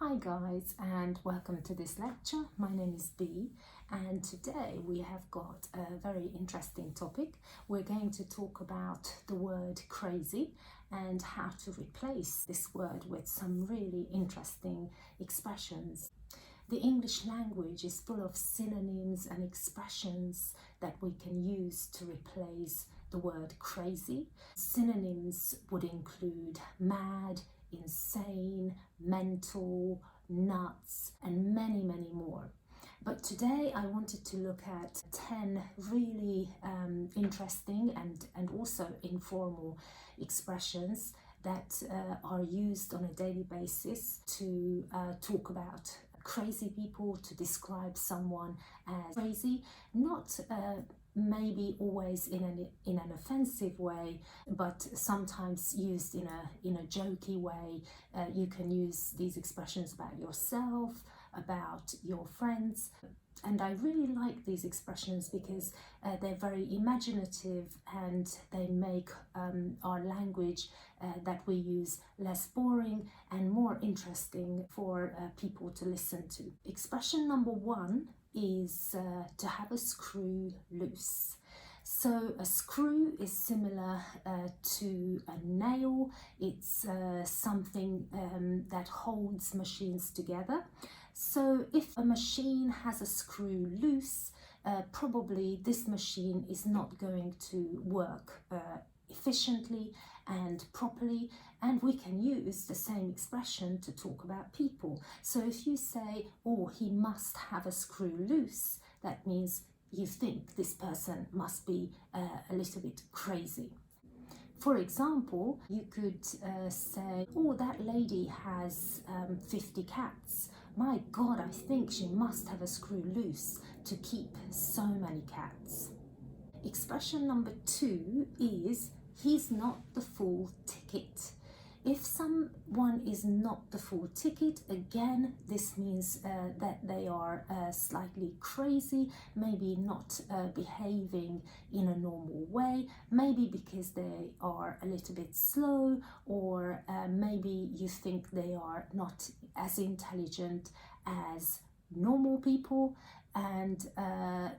Hi guys, and welcome to this lecture. My name is Bee, and today we have got a very interesting topic. We're going to talk about the word crazy and how to replace this word with some really interesting expressions. The English language is full of synonyms and expressions that we can use to replace the word crazy. Synonyms would include mad, insane, mental, nuts, and many more. But today I wanted to look at 10 really interesting and also informal expressions that are used on a daily basis to talk about crazy people, to describe someone as crazy, not maybe always in an offensive way, but sometimes used in a jokey way. You can use these expressions about yourself, about your friends. And I really like these expressions because they're very imaginative and they make our language that we use less boring and more interesting for people to listen to. Expression number one is to have a screw loose. So a screw is similar to a nail. It's something that holds machines together. So if a machine has a screw loose, probably this machine is not going to work efficiently and properly, and we can use the same expression to talk about people. So if you say, oh, he must have a screw loose, that means you think this person must be a little bit crazy. For example, you could say, oh, that lady has 50 cats. My God, I think she must have a screw loose to keep so many cats. Expression number two is, he's not the full ticket. If someone is not the full ticket, again, this means that they are slightly crazy, maybe not behaving in a normal way, maybe because they are a little bit slow, or maybe you think they are not as intelligent as normal people, and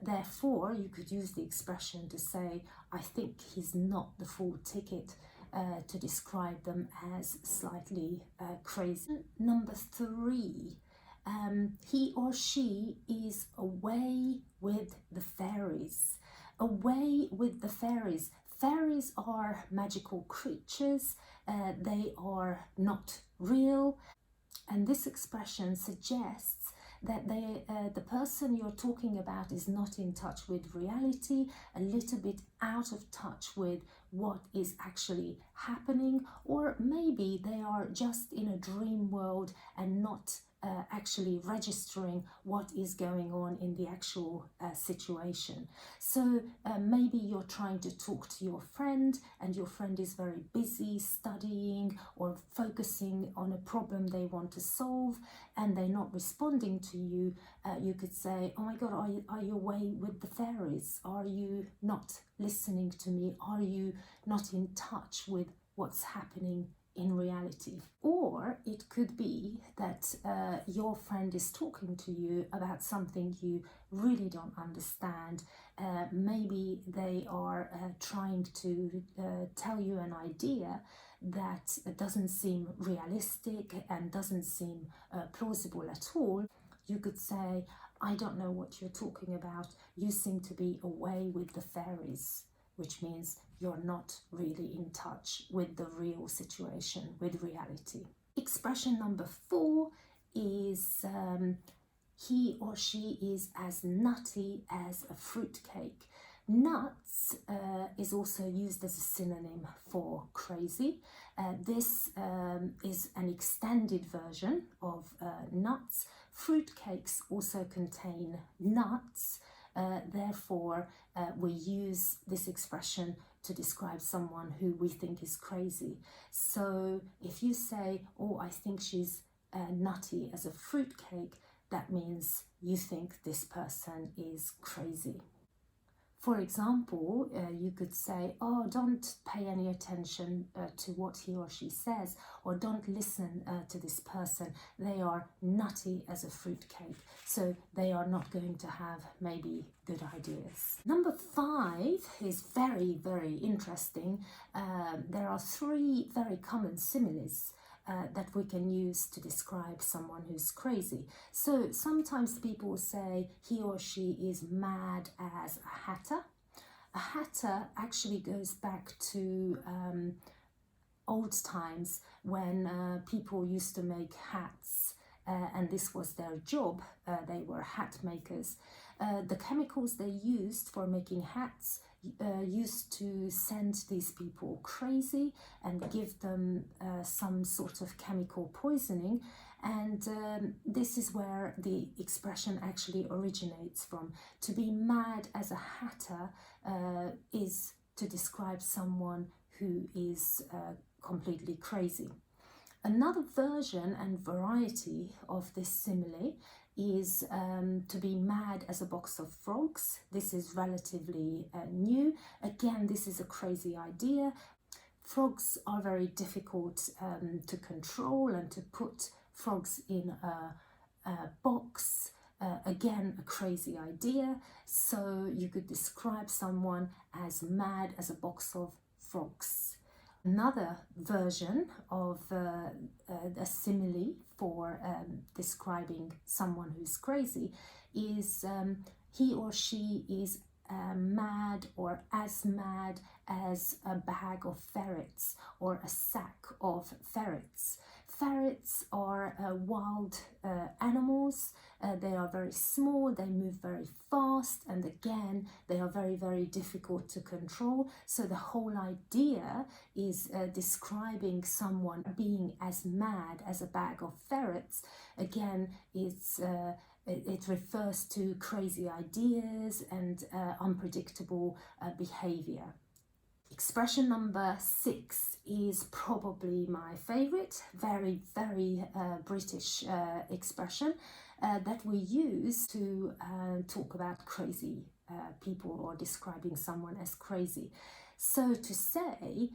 therefore you could use the expression to say, I think he's not the full ticket, to describe them as slightly crazy. Number three, he or she is away with the fairies. Away with the fairies. Fairies are magical creatures, they are not real, and this expression suggests that the person you're talking about is not in touch with reality, a little bit out of touch with what is actually happening, or maybe they are just in a dream world and not actually registering what is going on in the actual situation. So maybe you're trying to talk to your friend and your friend is very busy studying or focusing on a problem they want to solve and they're not responding to you. You could say, oh my God, are you away with the fairies? Are you not listening to me? Are you not in touch with what's happening in reality? Or it could be that your friend is talking to you about something you really don't understand. Maybe they are trying to tell you an idea that doesn't seem realistic and doesn't seem plausible at all. You could say, I don't know what you're talking about. You seem to be away with the fairies, which means you're not really in touch with the real situation, with reality. Expression number four is he or she is as nutty as a fruitcake. Nuts is also used as a synonym for crazy. This is an extended version of nuts. Fruitcakes also contain nuts. Therefore, we use this expression to describe someone who we think is crazy. So if you say, oh, I think she's nutty as a fruitcake, that means you think this person is crazy. For example, you could say, oh, don't pay any attention to what he or she says, or don't listen to this person. They are nutty as a fruitcake, so they are not going to have maybe good ideas. Number 5 is very, very interesting. There are 3 very common similes that we can use to describe someone who's crazy. So sometimes people say he or she is mad as a hatter. A hatter actually goes back to old times when people used to make hats, and this was their job. They were hat makers. The chemicals they used for making hats used to send these people crazy and give them some sort of chemical poisoning, and this is where the expression actually originates from. To be mad as a hatter is to describe someone who is completely crazy. Another version and variety of this simile is to be mad as a box of frogs. This is relatively new. Again, this is a crazy idea. Frogs are very difficult to control, and to put frogs in a box, again, a crazy idea. So you could describe someone as mad as a box of frogs. Another version of a simile for describing someone who's crazy is he or she is mad or as mad as a bag of ferrets or a sack of ferrets. Ferrets are wild animals. They are very small, they move very fast, and again, they are very, very difficult to control. So the whole idea is describing someone being as mad as a bag of ferrets. Again, it refers to crazy ideas and unpredictable behavior. Expression number 6 is probably my favorite, very, very British expression that we use to talk about crazy people or describing someone as crazy. So to say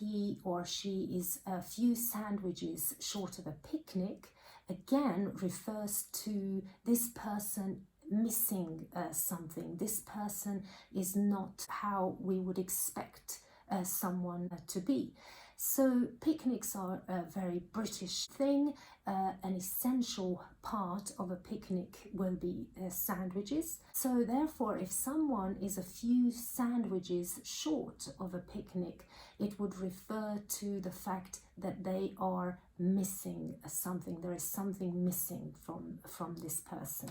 he or she is a few sandwiches short of a picnic, again refers to this person missing something. This person is not how we would expect someone to be. So picnics are a very British thing. An essential part of a picnic will be sandwiches. So therefore, if someone is a few sandwiches short of a picnic, it would refer to the fact that they are missing something. There is something missing from this person.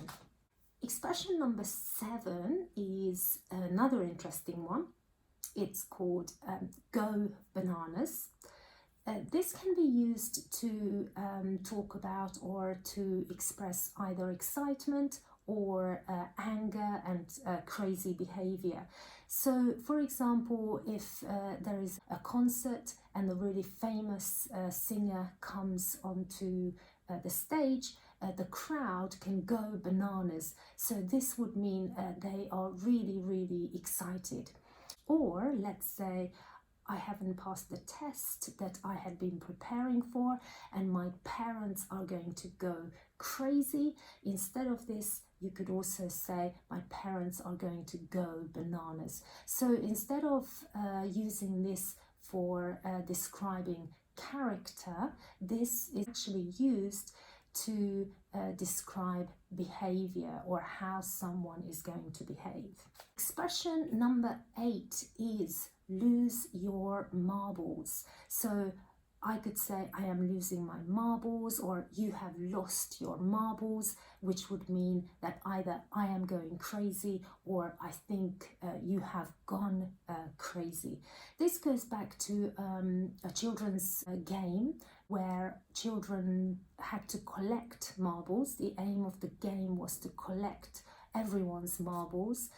Expression number 7 is another interesting one. It's called go bananas. This can be used to talk about or to express either excitement or anger and crazy behavior. So, for example, if there is a concert and a really famous singer comes onto the stage, the crowd can go bananas. So this would mean they are really, really excited. Or let's say I haven't passed the test that I had been preparing for and my parents are going to go crazy. Instead of this, you could also say my parents are going to go bananas. So instead of using this for describing character, this is actually used to describe behavior or how someone is going to behave. Expression number 8 is lose your marbles. So I could say I am losing my marbles, or you have lost your marbles, which would mean that either I am going crazy or I think you have gone crazy. This goes back to a children's game where children had to collect marbles. The aim of the game was to collect everyone's marbles.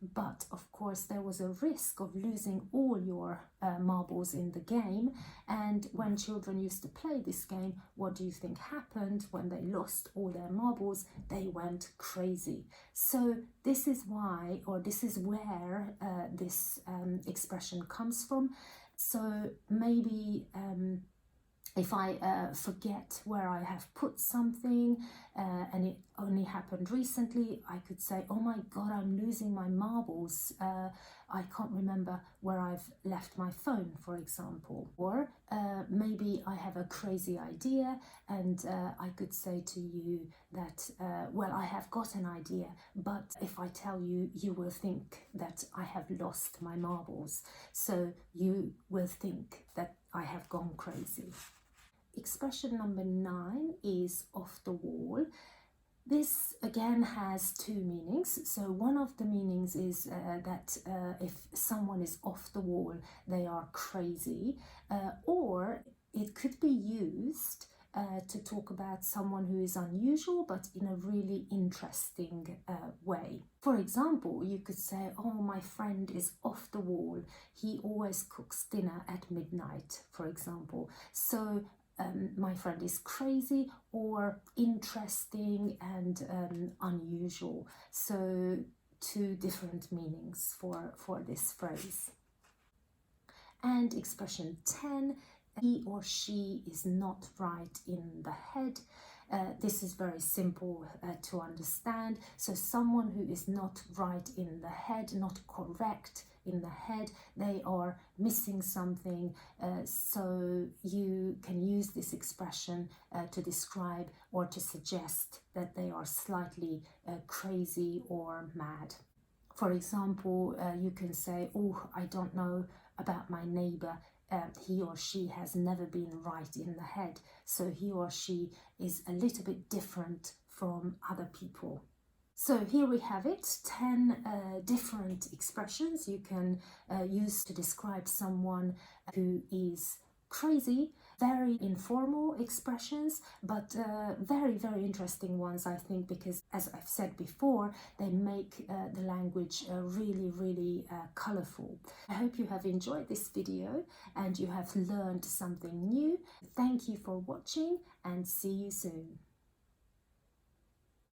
but of course there was a risk of losing all your marbles in the game. And when children used to play this game, what do you think happened when they lost all their marbles? They went crazy. So this is why, or this is where this expression comes from. So maybe if I forget where I have put something and it only happened recently, I could say, oh my God, I'm losing my marbles. I can't remember where I've left my phone, for example. Or maybe I have a crazy idea and I could say to you that, well, I have got an idea, but if I tell you, you will think that I have lost my marbles. So you will think that I have gone crazy. Expression number 9 is off the wall. This again has two meanings. So one of the meanings is that if someone is off the wall, they are crazy, or it could be used to talk about someone who is unusual but in a really interesting way. For example, you could say, oh, my friend is off the wall. He always cooks dinner at midnight, for example. So my friend is crazy or interesting and unusual. So two different meanings for this phrase. And expression 10, he or she is not right in the head. This is very simple to understand. So someone who is not right in the head, not correct in the head, they are missing something. So you can use this expression to describe or to suggest that they are slightly crazy or mad. For example, you can say, oh, I don't know about my neighbor. He or she has never been right in the head, so he or she is a little bit different from other people. So here we have it, 10 different expressions you can use to describe someone who is crazy. Very informal expressions, but very, very interesting ones, I think, because as I've said before, they make the language really, really colorful. I hope you have enjoyed this video and you have learned something new. Thank you for watching and see you soon.